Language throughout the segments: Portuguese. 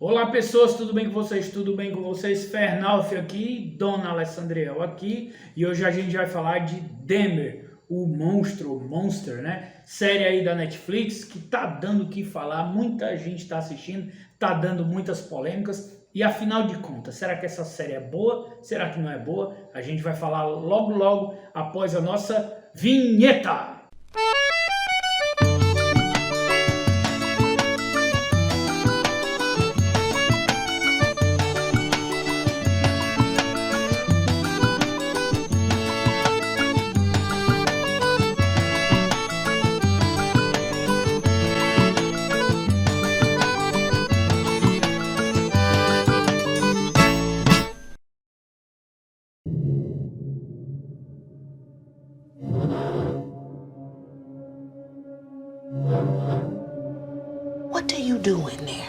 Olá pessoas, tudo bem com vocês? Tudo bem com vocês? Fernalf aqui, Dona Alessandriel aqui e hoje a gente vai falar de Dahmer, o Monster, né? Série aí da Netflix que tá dando o que falar, muita gente tá assistindo, tá dando muitas polêmicas e afinal de contas, será que essa série é boa? Será que não é boa? A gente vai falar logo após a nossa vinheta! What are you doing there?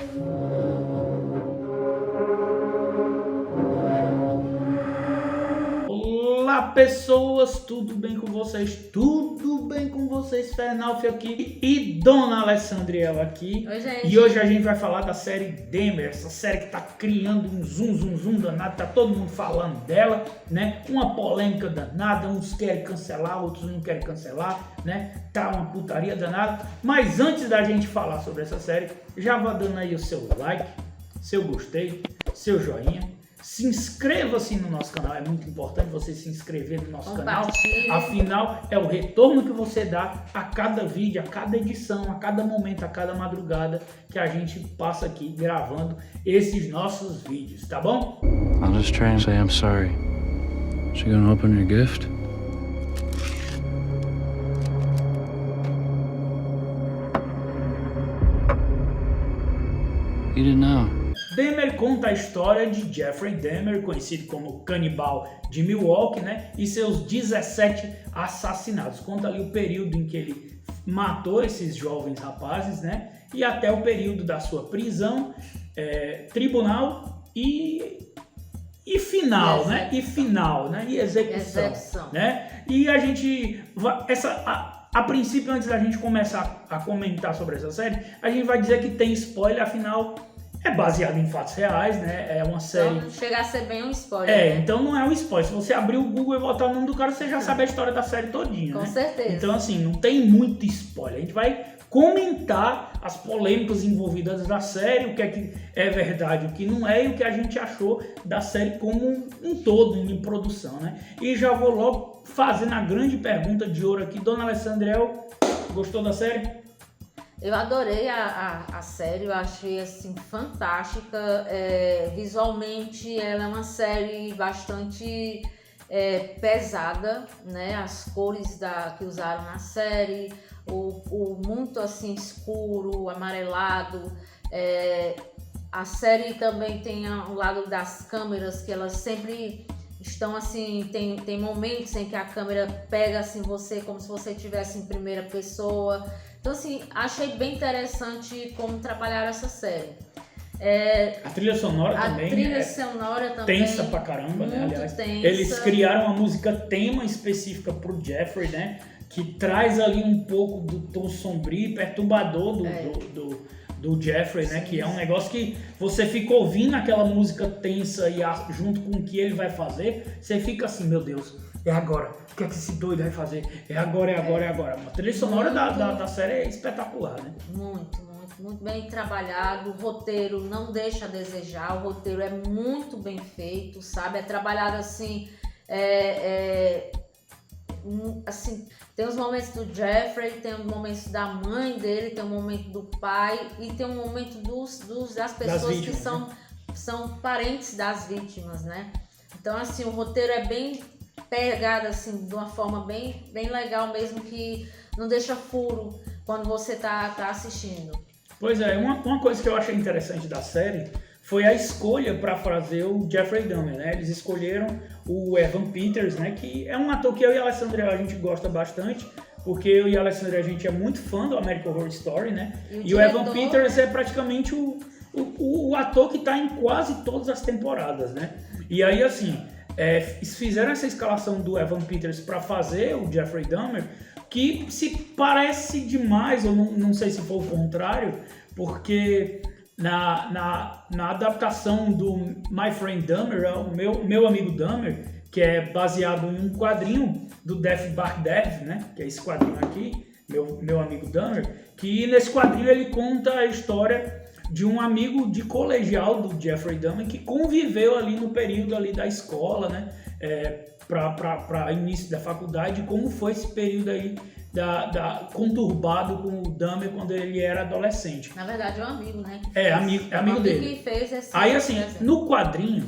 Olá pessoas, tudo bem com vocês? Tudo bem com vocês? Fernalf aqui e Dona Alessandriel aqui. Oi, gente. E hoje a gente vai falar da série Dahmer, essa série que tá criando um zoom danado, tá todo mundo falando dela, né? Uma polêmica danada, uns querem cancelar, outros não querem cancelar, né? Tá uma putaria danada. Mas antes da gente falar sobre essa série, já vá dando aí o seu like, seu gostei, seu joinha. Se inscreva-se no nosso canal, é muito importante você se inscrever no nosso canal. Afinal, é o retorno que você dá a cada vídeo, a cada edição, a cada momento, a cada madrugada que a gente passa aqui gravando esses nossos vídeos, tá bom? I'll just try and say I'm sorry. So you gonna open your gift? You didn't know. Dahmer conta a história de Jeffrey Dahmer, conhecido como Canibal de Milwaukee, né? E seus 17 assassinatos. Conta ali o período em que ele matou esses jovens rapazes, né? E até o período da sua prisão, tribunal e final, né? E final, né? E execução. Né? E a gente a princípio, antes da gente começar a comentar sobre essa série, a gente vai dizer que tem spoiler, afinal é baseado em fatos reais, né? É uma série... Então chega a ser bem um spoiler, né? Então não é um spoiler. Se você abrir o Google e botar o nome do cara, você já sabe a história da série todinha, Com né? certeza. Então assim, não tem muito spoiler. A gente vai comentar as polêmicas envolvidas da série, o que é verdade, o que não é, e o que a gente achou da série como um todo, em produção, né? E já vou logo fazendo a grande pergunta de ouro aqui. Dona Alessandriel, gostou da série? Eu adorei a série, eu achei assim fantástica. Visualmente ela é uma série bastante pesada, né? As cores que usaram na série, o muito assim escuro, amarelado. A série também tem o lado das câmeras, que elas sempre estão assim, tem momentos em que a câmera pega assim você como se você estivesse em primeira pessoa. Então assim, achei bem interessante como trabalharam essa série. A trilha sonora também. A trilha sonora também. Tensa pra caramba, né? Aliás, tensa. Eles criaram uma música tema específica pro Jeffrey, né? Que traz ali um pouco do tom sombrio e perturbador do Jeffrey, né? Sim. Que é um negócio que você fica ouvindo aquela música tensa e junto com o que ele vai fazer, você fica assim, meu Deus, é agora. O que é que esse doido vai fazer? É agora. A trilha sonora da série é espetacular, né? Muito bem trabalhado. O roteiro não deixa a desejar. O roteiro é muito bem feito, sabe? É trabalhado assim, assim, tem os momentos do Jeffrey, tem os momentos da mãe dele, tem o momento do pai e tem o momento das pessoas vítimas, que são parentes das vítimas, né? Então assim, o roteiro é bem pegado assim, de uma forma bem legal mesmo, que não deixa furo quando você tá assistindo. Pois é, uma coisa que eu achei interessante da série foi a escolha para fazer o Jeffrey Dahmer, né? Eles escolheram o Evan Peters, né? Que é um ator que eu e a Alessandra a gente gosta bastante, porque eu e a Alessandra a gente é muito fã do American Horror Story, né? E o Evan Peters é praticamente o ator que tá em quase todas as temporadas, né? E aí assim, fizeram essa escalação do Evan Peters para fazer o Jeffrey Dahmer, que se parece demais, ou não sei se foi o contrário, porque na adaptação do My Friend Dahmer, o meu amigo Dahmer, que é baseado em um quadrinho do Death Bar Dev, né? Que é esse quadrinho aqui, meu amigo Dahmer, que nesse quadrinho ele conta a história de um amigo de colegial do Jeffrey Dahmer que conviveu ali no período ali da escola, né? Para início da faculdade, como foi esse período aí conturbado com o Dahmer quando ele era adolescente. Na verdade é um amigo, né? Amigo dele. Que fez esse aí assim, no quadrinho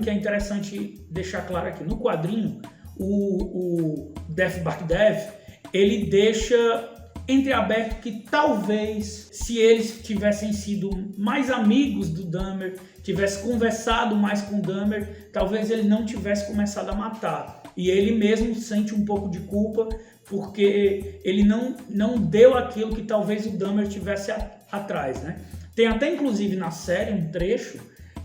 que é interessante deixar claro aqui, no quadrinho o Death Bar Dev, ele deixa entreaberto que talvez, se eles tivessem sido mais amigos do Dahmer, tivesse conversado mais com o Dahmer, talvez ele não tivesse começado a matar. E ele mesmo sente um pouco de culpa porque ele não deu aquilo que talvez o Dahmer tivesse atrás, né? Tem até inclusive na série um trecho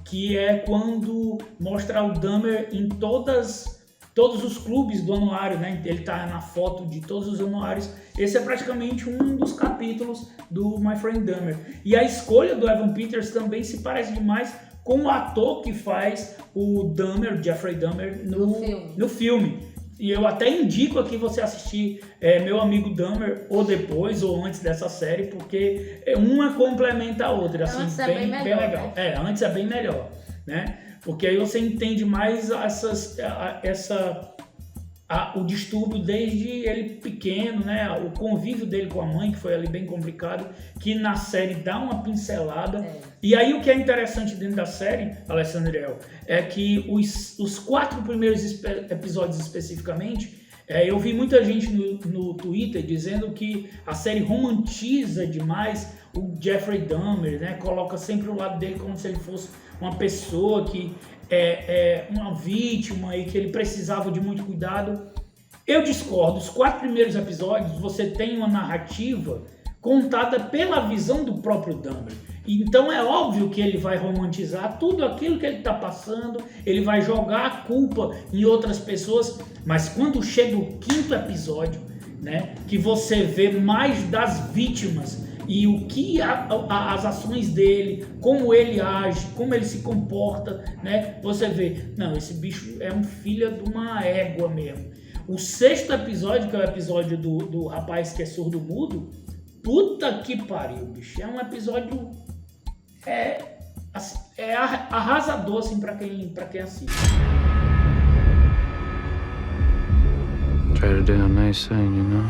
que é quando mostra o Dahmer em todos os clubes do anuário, né? Ele tá na foto de todos os anuários. Esse é praticamente um dos capítulos do My Friend Dahmer. E a escolha do Evan Peters também se parece demais com o ator que faz o Dahmer, Jeffrey Dahmer, no filme. E eu até indico aqui você assistir Meu Amigo Dahmer, ou depois, ou antes dessa série, porque uma complementa a outra, assim, antes bem melhor, legal. né? Antes é bem melhor, né? Porque aí você entende mais o distúrbio desde ele pequeno, né? O convívio dele com a mãe, que foi ali bem complicado, que na série dá uma pincelada. E aí o que é interessante dentro da série, Alessandriel, é que os 4 primeiros episódios especificamente, eu vi muita gente no Twitter dizendo que a série romantiza demais o Jeffrey Dahmer, né? Coloca sempre o lado dele como se ele fosse uma pessoa que uma vítima e que ele precisava de muito cuidado. Eu discordo. Os 4 primeiros episódios você tem uma narrativa contada pela visão do próprio Dahmer. Então é óbvio que ele vai romantizar tudo aquilo que ele está passando, ele vai jogar a culpa em outras pessoas, mas quando chega o 5º episódio, né, que você vê mais das vítimas e o que as ações dele, como ele age, como ele se comporta, né? Você vê, não, esse bicho é um filho de uma égua mesmo. O 6º episódio, que é o episódio do rapaz que é surdo-mudo, puta que pariu, bicho. É um episódio arrasador, assim, pra quem assiste. Try to do a nice thing, you know?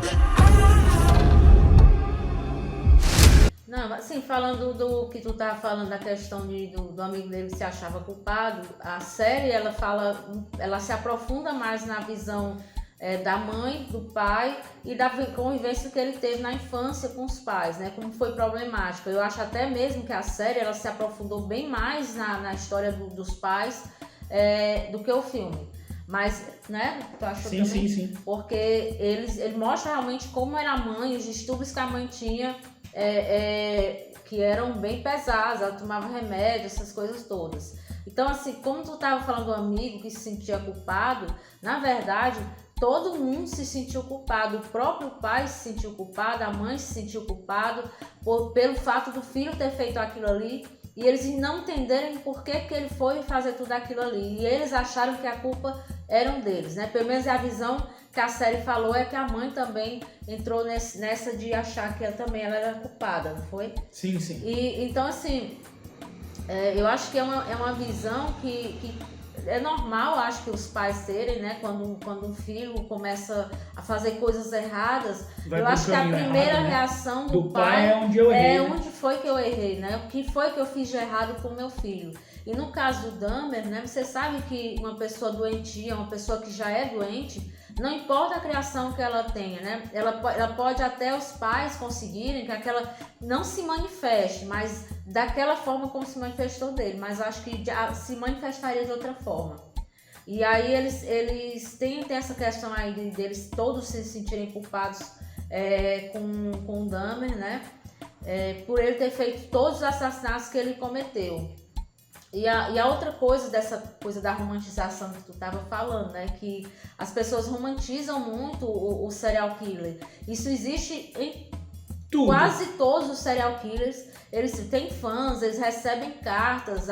Não, assim, falando do que tu tava falando da questão do amigo dele que se achava culpado, a série ela se aprofunda mais na visão da mãe, do pai e da convivência que ele teve na infância com os pais, né? Como foi problemática. Eu acho até mesmo que a série ela se aprofundou bem mais na história dos pais do que o filme. Mas, né? Tu achou também? Sim. Porque ele mostra realmente como era a mãe, os distúrbios que a mãe tinha, que eram bem pesados, ela tomava remédio, essas coisas todas. Então, assim, como tu estava falando do amigo que se sentia culpado, na verdade, todo mundo se sentiu culpado. O próprio pai se sentiu culpado, a mãe se sentiu culpado pelo fato do filho ter feito aquilo ali e eles não entenderem por que ele foi fazer tudo aquilo ali. E eles acharam que a culpa era deles, né? Pelo menos a visão que a série falou é que a mãe também entrou nessa de achar que ela era culpada, não foi? Sim. E, então, assim, eu acho que é uma visão que é normal, acho que os pais terem, né? Quando um filho começa a fazer coisas erradas, eu acho que a primeira errado, né? reação do pai é onde eu errei. Onde foi que eu errei, né? O que foi que eu fiz de errado com o meu filho? E no caso do Dahmer, né? Você sabe que uma pessoa doentia, uma pessoa que já é doente, não importa a criação que ela tenha, né? Ela pode até os pais conseguirem que aquela não se manifeste, mas daquela forma como se manifestou dele. Mas acho que se manifestaria de outra forma. E aí eles têm essa questão aí deles todos se sentirem culpados com o Dahmer, né? Por ele ter feito todos os assassinatos que ele cometeu. E a outra coisa dessa coisa da romantização que tu estava falando, né? Que as pessoas romantizam muito o serial killer. Isso existe Tudo. Quase todos os serial killers, eles têm fãs, eles recebem cartas,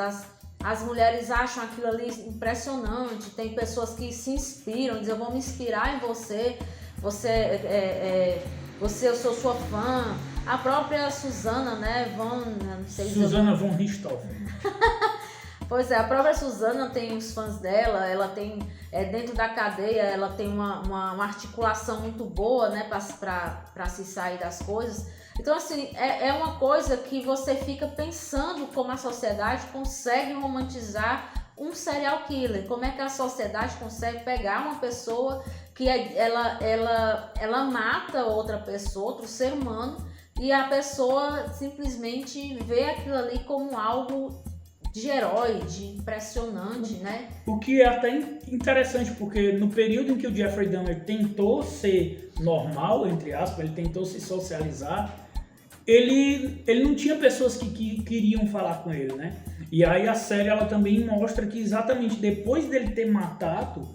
as mulheres acham aquilo ali impressionante, tem pessoas que se inspiram, dizem, eu vou me inspirar em você, eu sou sua fã. A própria Susana, né, não sei Susana von Richthofen. Pois é, a própria Susana tem os fãs dela, ela tem, dentro da cadeia, ela tem uma articulação muito boa, né, para se sair das coisas. Então, assim, é uma coisa que você fica pensando como a sociedade consegue romantizar um serial killer. Como é que a sociedade consegue pegar uma pessoa que ela mata outra pessoa, outro ser humano, e a pessoa simplesmente vê aquilo ali como algo de herói, de impressionante, né? O que é até interessante, porque no período em que o Jeffrey Dahmer tentou ser normal, entre aspas, ele tentou se socializar, ele não tinha pessoas que queriam falar com ele, né? E aí a série ela também mostra que exatamente depois dele ter matado,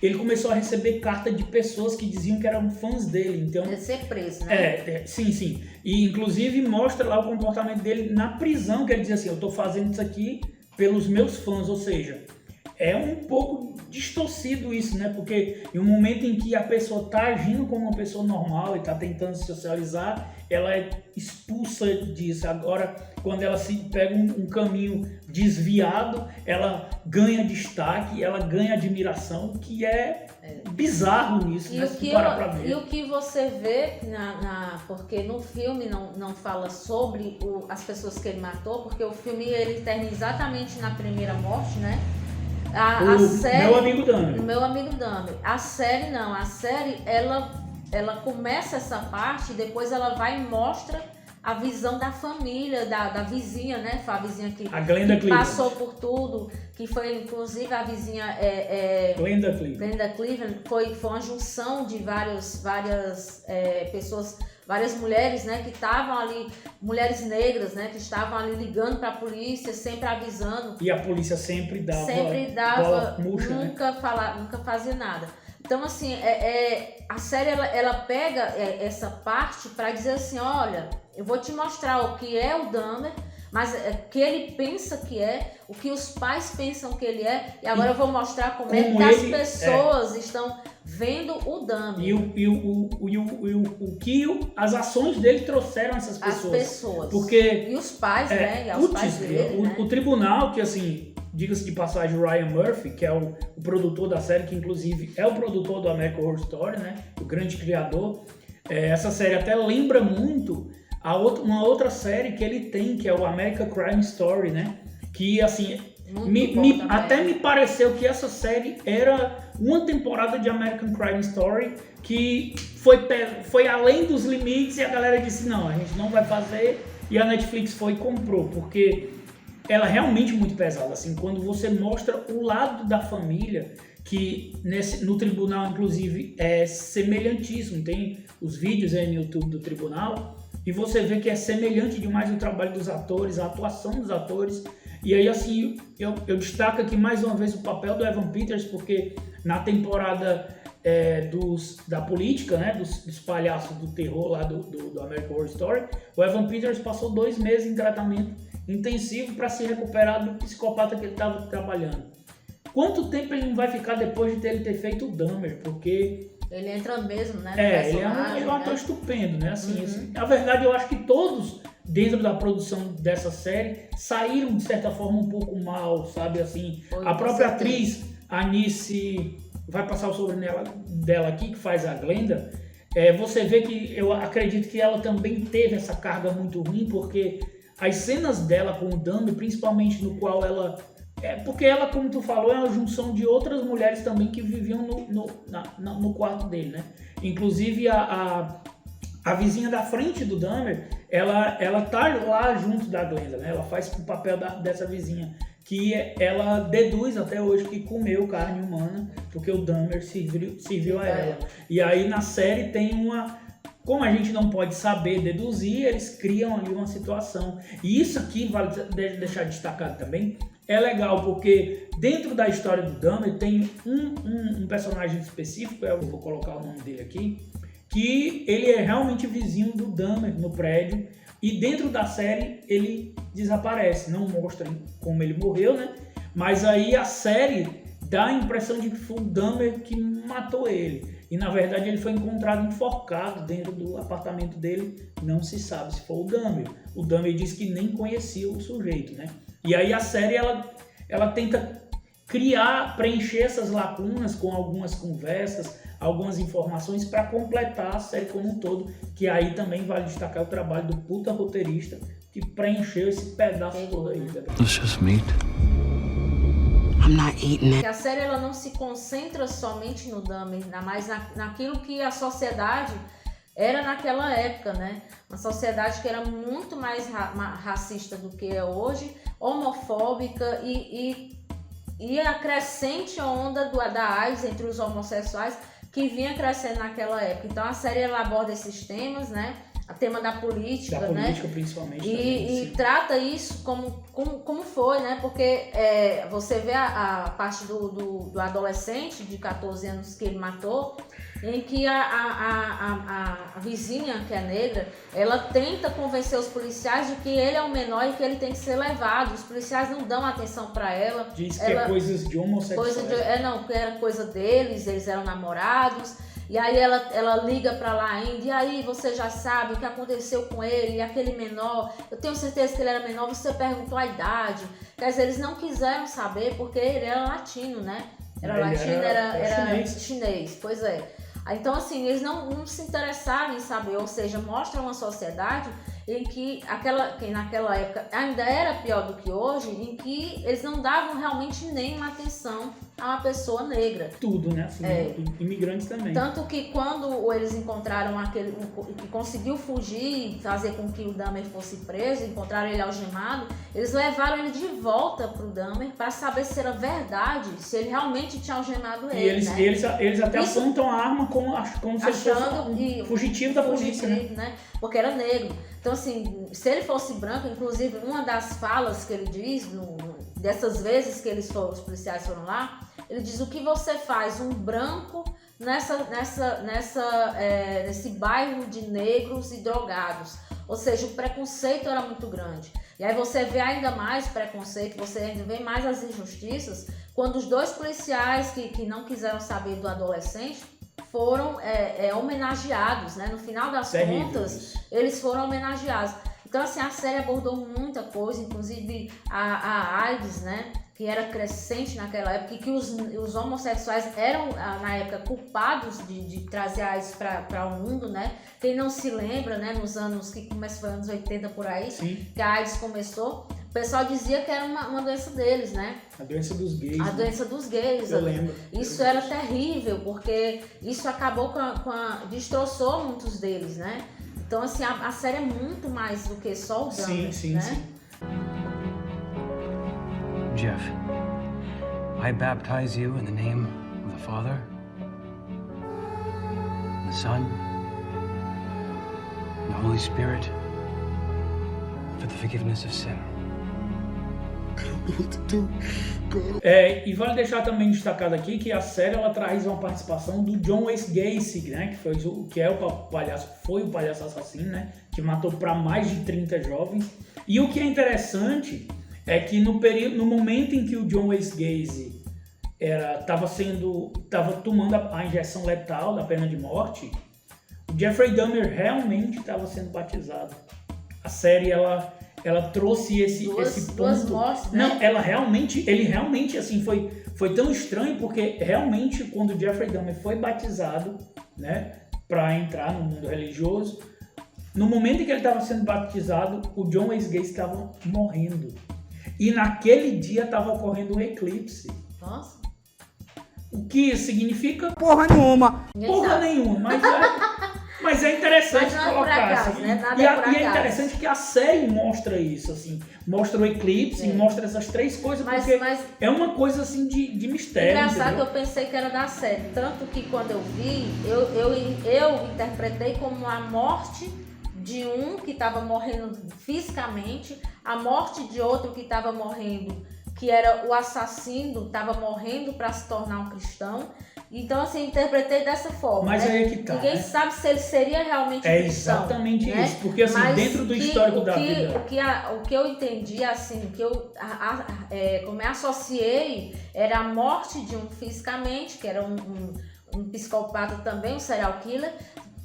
ele começou a receber carta de pessoas que diziam que eram fãs dele. Então, de ser preso, né? Sim. E inclusive mostra lá o comportamento dele na prisão, que ele diz assim, eu tô fazendo isso aqui pelos meus fãs, ou seja, é um pouco distorcido isso, né? Porque em um momento em que a pessoa tá agindo como uma pessoa normal e tá tentando se socializar, ela é expulsa disso. Agora, quando ela se pega um caminho desviado, ela ganha destaque, ela ganha admiração, que é bizarro nisso, né? E o que você vê, porque no filme não fala sobre as pessoas que ele matou, porque o filme ele termina exatamente na primeira morte, né? A série, meu amigo Dahmer. O meu amigo Dahmer. A série não, a série ela começa essa parte, depois ela vai e mostra a visão da família, da vizinha, né? A vizinha que passou por tudo, que foi inclusive a vizinha Glenda Cleveland, foi uma junção de várias pessoas, várias mulheres, né, que estavam ali, mulheres negras, né, que estavam ali ligando para a polícia, sempre avisando. E a polícia sempre dava bola murcha, nunca fazia nada. Então, assim, a série ela pega essa parte para dizer assim, olha, eu vou te mostrar o que é o Dahmer, mas que ele pensa que é, o que os pais pensam que ele é, e agora eu vou mostrar como é que as pessoas estão vendo o Dahmer. O que as ações dele trouxeram essas pessoas. As pessoas. Porque, e os pais, né? E os pais dele, né? O tribunal, que assim, diga-se de passagem, o Ryan Murphy, que é o produtor da série, que inclusive é o produtor do American Horror Story, né? O grande criador. Essa série até lembra muito uma outra série que ele tem, que é o American Crime Story, né? Que assim, até me pareceu que essa série era uma temporada de American Crime Story que foi além dos limites e a galera disse, não, a gente não vai fazer, e a Netflix foi e comprou, porque ela é realmente muito pesada, assim, quando você mostra o lado da família, que no tribunal, inclusive, é semelhantíssimo, tem os vídeos aí no YouTube do tribunal, e você vê que é semelhante demais o trabalho dos atores, a atuação dos atores. E aí, assim, eu destaco aqui mais uma vez o papel do Evan Peters, porque na temporada da política, né, dos palhaços do terror lá do American Horror Story, o Evan Peters passou 2 meses em tratamento intensivo para se recuperar do psicopata que ele estava trabalhando. Quanto tempo ele não vai ficar depois de ele ter feito o Dahmer? Porque ele entra mesmo, né? Ele é um ator estupendo, né? Assim, na verdade, eu acho que todos dentro da produção dessa série saíram de certa forma um pouco mal, sabe? Assim, a própria atriz, a Anice, vai passar o sobrenome dela aqui, que faz a Glenda. Você vê que eu acredito que ela também teve essa carga muito ruim, porque as cenas dela com o Dahmer, principalmente no qual ela... porque ela, como tu falou, é uma junção de outras mulheres também que viviam no quarto dele, né? Inclusive a vizinha da frente do Dahmer, ela tá lá junto da Glenda, né? Ela faz o papel dessa vizinha, que ela deduz até hoje que comeu carne humana, porque o Dahmer serviu a ela. E aí na série tem como a gente não pode saber deduzir, eles criam ali uma situação. E isso aqui, vale deixar destacado também, é legal, porque dentro da história do Dahmer tem um personagem específico, eu vou colocar o nome dele aqui, que ele é realmente vizinho do Dahmer no prédio, e dentro da série ele desaparece, não mostra como ele morreu, né? Mas aí a série dá a impressão de que foi o Dahmer que matou ele. E na verdade ele foi encontrado enforcado dentro do apartamento dele, não se sabe se foi o Dahmer. O Dahmer disse que nem conhecia o sujeito, né? E aí a série ela tenta preencher essas lacunas com algumas conversas, algumas informações para completar a série como um todo, que aí também vale destacar o trabalho do puta roteirista que preencheu esse pedaço todo aí. Let's just meet. I'm not eating it. A série ela não se concentra somente no Dahmer, mas naquilo que a sociedade era naquela época, né? Uma sociedade que era muito mais racista do que é hoje, homofóbica e a crescente onda da AIDS entre os homossexuais que vinha crescendo naquela época. Então a série ela aborda esses temas, né? O tema da política, da política, né? principalmente. E trata isso como foi, né? Porque você vê a parte do adolescente de 14 anos que ele matou, em que a vizinha, que é negra, ela tenta convencer os policiais de que ele é o menor e que ele tem que ser levado. Os policiais não dão atenção para ela. Diz que é coisas de homossexuais. Que era coisa deles, eles eram namorados. E aí ela liga pra lá ainda, e aí você já sabe o que aconteceu com ele, aquele menor, eu tenho certeza que ele era menor, você perguntou a idade. Quer dizer, eles não quiseram saber porque ele era latino, né? Era chinês, pois é. Então assim, eles não se interessaram em saber, ou seja, mostra uma sociedade em que naquela época ainda era pior do que hoje, em que eles não davam realmente nenhuma atenção a uma pessoa negra. Tudo, né? Assim, imigrantes também. Tanto que quando eles encontraram aquele que conseguiu fugir, fazer com que o Dahmer fosse preso, encontraram ele algemado, eles levaram ele de volta pro Dahmer para saber se era verdade, se ele realmente tinha algemado ele. E eles até apontam a arma como se ele fosse um fugitivo da polícia, né? Porque era negro. Então, assim, se ele fosse branco, inclusive uma das falas que ele diz, dessas vezes que os policiais foram lá, ele diz: o que você faz, um branco, nesse bairro de negros e drogados? Ou seja, o preconceito era muito grande. E aí você vê ainda mais preconceito, você ainda vê mais as injustiças, quando os dois policiais que não quiseram saber do adolescente foram homenageados, né? No final das contas, eles foram homenageados. Então, assim, a série abordou muita coisa, inclusive a AIDS, né? Que era crescente naquela época, e que os homossexuais eram, na época, culpados de trazer a AIDS para o mundo, né? Quem não se lembra, né? Nos anos que começou, anos 80 por aí, sim, que a AIDS começou, o pessoal dizia que era uma doença deles, né? A doença dos gays. A doença dos gays. Eu lembro. Isso era terrível, porque isso acabou destroçou muitos deles, né? Então, assim, a série é muito mais do que só o Dahmer, sim. Jeff, I baptize you in the name of the Father, and the Son, and the Holy Spirit, for the forgiveness of sin. E vale deixar também destacado aqui que a série ela traz uma participação do John Wayne Gacy, né, foi o palhaço assassino, né, que matou para mais de 30 jovens. E o que é interessante é que no momento em que o John Wayne Gacy estava tomando a injeção letal da pena de morte, o Jeffrey Dahmer realmente estava sendo batizado. A série ela trouxe esse ponto. Duas mortes, né? Não, ele realmente assim foi tão estranho, porque realmente quando o Jeffrey Dahmer foi batizado, né, para entrar no mundo religioso, no momento em que ele estava sendo batizado, o John Wayne Gacy estava morrendo. E naquele dia estava ocorrendo um eclipse. Nossa. O que significa? Porra nenhuma. Porra nenhuma, mas é interessante colocar acaso, assim. Né? E é interessante que a série mostra isso, assim, mostra o eclipse, mostra essas três coisas, porque é uma coisa assim de mistério. Engraçado, entendeu? que eu pensei que era da série, tanto que quando eu vi, eu interpretei como a morte de um que estava morrendo fisicamente, a morte de outro que estava morrendo, que era o assassino, estava morrendo para se tornar um cristão. Então, assim, interpretei dessa forma. Mas aí é que tá, Ninguém né? sabe se ele seria realmente É cristão. exatamente né? isso, porque assim, Mas dentro do histórico da vida... O que eu entendi, assim, que eu como eu associei, era a morte de um fisicamente, que era um psicopata também, um serial killer,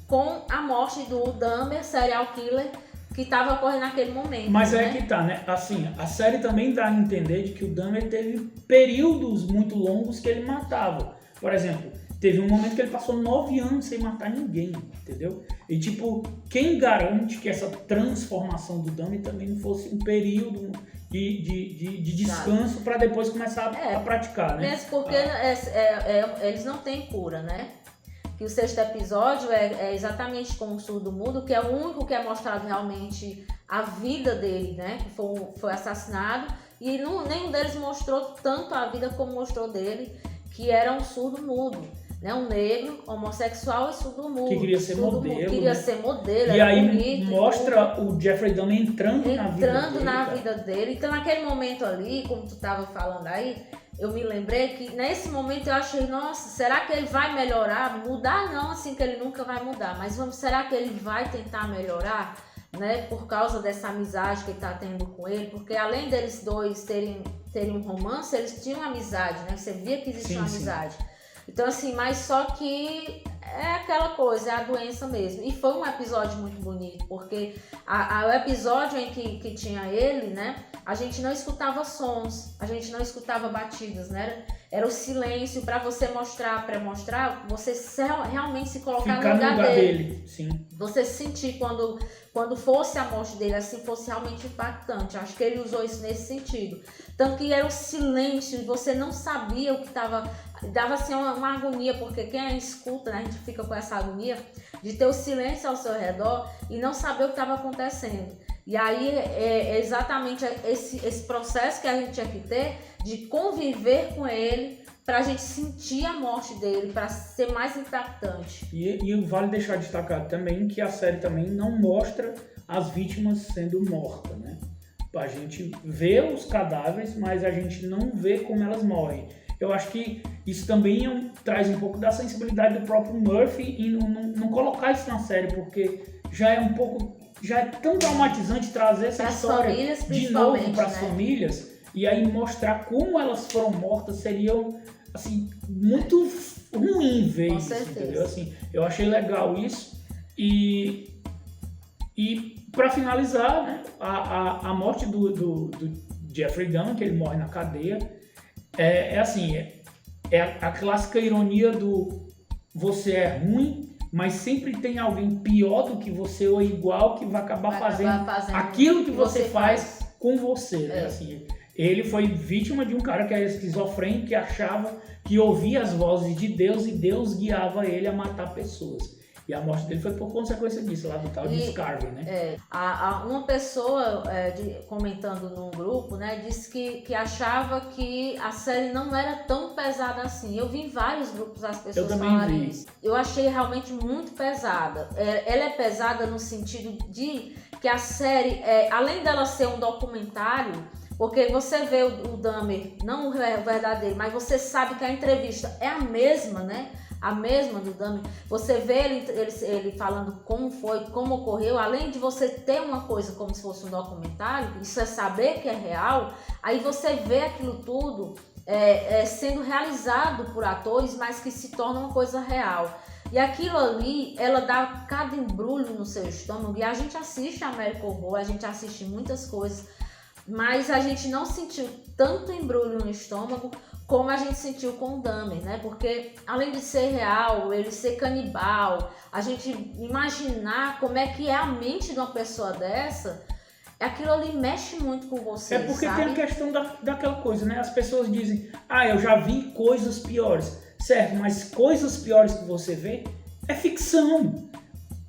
com a morte do Dahmer, serial killer, que estava ocorrendo naquele momento. Mas né? é que tá, né? Assim, a série também dá a entender de que o Dahmer teve períodos muito longos que ele matava. Por exemplo, teve um momento que ele passou 9 anos sem matar ninguém, entendeu? E tipo, quem garante que essa transformação do Dahmer também não fosse um período de descanso para depois começar a praticar, né? Mesmo porque eles não têm cura, né? Que o 6º episódio é exatamente com o surdo mudo, que é o único que é mostrado realmente a vida dele, né? Que foi assassinado. E nenhum deles mostrou tanto a vida como mostrou dele, que era um surdo mudo. Né? Um negro, homossexual e surdo mudo. Que queria ser modelo. Queria né? ser modelo, e era aí bonito. Mostra o Jeffrey Dahmer entrando na vida dele. Então, naquele momento ali, como tu estava falando aí, eu me lembrei que nesse momento eu achei, nossa, será que ele vai melhorar? Mudar não, assim que ele nunca vai mudar, mas será que ele vai tentar melhorar? Né? Por causa dessa amizade que ele está tendo com ele, porque além deles dois terem um romance, eles tinham amizade, né? Você via que existia uma amizade. Então, assim, mas só que é aquela coisa, é a doença mesmo. E foi um episódio muito bonito, porque o episódio em que tinha ele, né? A gente não escutava sons, a gente não escutava batidas, né? Era o silêncio para você mostrar, você realmente se colocar Ficar no lugar dele. Sim. Você sentir quando fosse a morte dele, assim, fosse realmente impactante. Acho que ele usou isso nesse sentido. Tanto que era o silêncio e você não sabia o que estava... Dava assim uma agonia, porque quem escuta, né, a gente fica com essa agonia de ter o silêncio ao seu redor e não saber o que estava acontecendo. E aí é exatamente esse processo que a gente tinha que ter de conviver com ele para a gente sentir a morte dele, para ser mais impactante. E vale deixar destacado também que a série também não mostra as vítimas sendo mortas, né? A gente vê os cadáveres, mas a gente não vê como elas morrem. Eu acho que isso também traz um pouco da sensibilidade do próprio Murphy em não colocar isso na série, porque já é tão traumatizante trazer essa história de novo para as famílias, e aí mostrar como elas foram mortas seria assim, muito ruim ver isso, entendeu? Assim, eu achei legal isso. E para finalizar, né, a morte do Jeffrey Dahmer, que ele morre na cadeia, é a clássica ironia do você é ruim, mas sempre tem alguém pior do que você ou igual que vai acabar fazendo aquilo que você faz com você, né? Assim, ele foi vítima de um cara que era esquizofrênico, que achava que ouvia as vozes de Deus e Deus guiava ele a matar pessoas. E a morte dele foi por consequência disso, lá do tal de Scarvey, né? Uma pessoa comentando num grupo, né, disse que achava que a série não era tão pesada assim. Eu vi em vários grupos as pessoas falarem isso. Eu achei realmente muito pesada. Ela é pesada no sentido de que a série, além dela ser um documentário, porque você vê o Dahmer, não o verdadeiro, mas você sabe que a entrevista é a mesma, né? A mesma do Dahmer, você vê ele falando como foi, como ocorreu, além de você ter uma coisa como se fosse um documentário, isso é saber que é real, aí você vê aquilo tudo sendo realizado por atores, mas que se torna uma coisa real. E aquilo ali, ela dá cada embrulho no seu estômago, e a gente assiste American Horror, a gente assiste muitas coisas, mas a gente não sentiu tanto embrulho no estômago como a gente sentiu com o Dahmer, né? Porque além de ser real, ele ser canibal, a gente imaginar como é que é a mente de uma pessoa dessa, aquilo ali mexe muito com você, É porque sabe? tem a questão daquela coisa, né? As pessoas dizem, eu já vi coisas piores. Certo, mas coisas piores que você vê é ficção.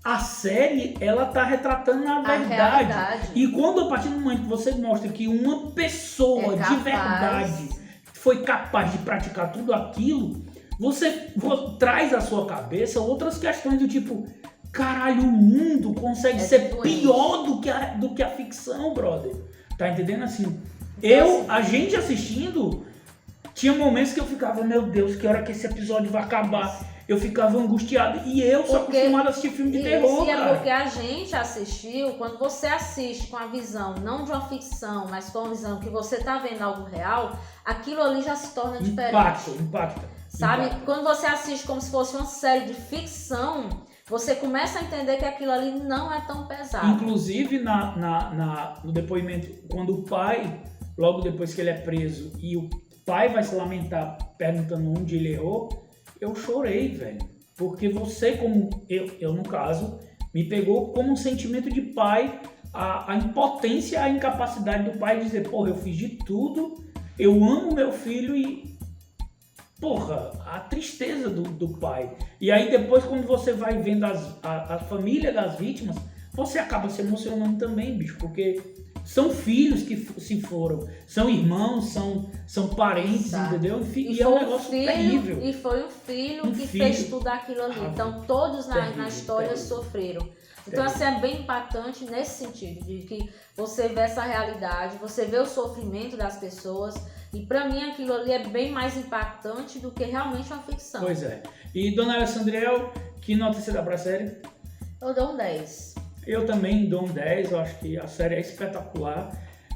A série, ela tá retratando a verdade. E quando, a partir do momento que você mostra que uma pessoa de verdade foi capaz de praticar tudo aquilo, você traz à sua cabeça outras questões do tipo, caralho, o mundo consegue ser pior do que a ficção, brother. Tá entendendo? Assim, A gente assistindo, tinha momentos que eu ficava, meu Deus, que hora que esse episódio vai acabar? Eu ficava angustiado. E eu sou acostumado a assistir filme de terror, cara. É porque a gente assistiu, quando você assiste com a visão, não de uma ficção, mas com a visão que você tá vendo algo real, aquilo ali já se torna diferente. Impacta. Sabe? Impacta. Quando você assiste como se fosse uma série de ficção, você começa a entender que aquilo ali não é tão pesado. Inclusive, no depoimento, quando o pai, logo depois que ele é preso, e o pai vai se lamentar perguntando onde ele errou, eu chorei, velho. Porque você, como eu no caso, me pegou como um sentimento de pai, a impotência, a incapacidade do pai de dizer, porra, eu fiz de tudo, eu amo meu filho e, porra, a tristeza do pai. E aí depois, quando você vai vendo a família das vítimas, você acaba se emocionando também, bicho, porque são filhos que se foram, são irmãos, são parentes, entendeu? E é um negócio terrível. E foi um filho que fez tudo aquilo ali. Então todos na história sofreram. Então assim, é bem impactante nesse sentido, de que você vê essa realidade, você vê o sofrimento das pessoas, e pra mim aquilo ali é bem mais impactante do que realmente uma ficção. Pois é. E Dona Alessandriel, que nota você dá pra série? Eu dou um 10. Eu também dou um 10, eu acho que a série é espetacular.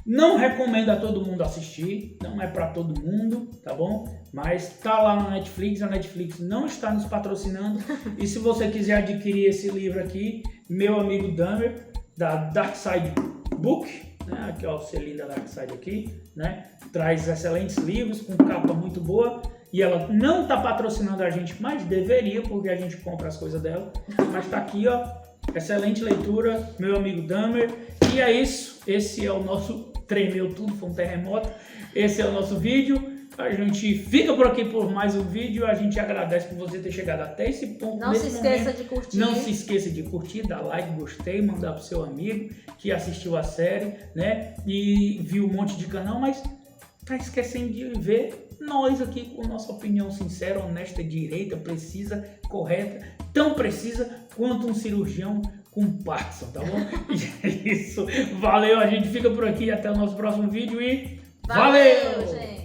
Não recomendo a todo mundo assistir, não é pra todo mundo, tá bom? Mas tá lá na Netflix, a Netflix não está nos patrocinando. E se você quiser adquirir esse livro aqui, meu amigo Dahmer, da Dark Side Book, né? Aqui ó, o selinho da Dark Side aqui, né? Traz excelentes livros com capa muito boa. E ela não tá patrocinando a gente, mas deveria, porque a gente compra as coisas dela. Mas tá aqui, ó. Excelente leitura, meu amigo Dahmer. E é isso. Esse é o nosso... Tremeu tudo, foi um terremoto. Esse é o nosso vídeo. A gente fica por aqui por mais um vídeo. A gente agradece por você ter chegado até esse ponto. Não se esqueça de curtir. Não se esqueça de curtir, dar like, gostei, mandar pro seu amigo que assistiu a série, né? E viu um monte de canal, mas tá esquecendo de ver nós aqui com nossa opinião sincera, honesta, direita, precisa, correta, tão precisa quanto um cirurgião com Parkinson, tá bom? E é isso. Valeu, a gente fica por aqui, até o nosso próximo vídeo e valeu! Gente!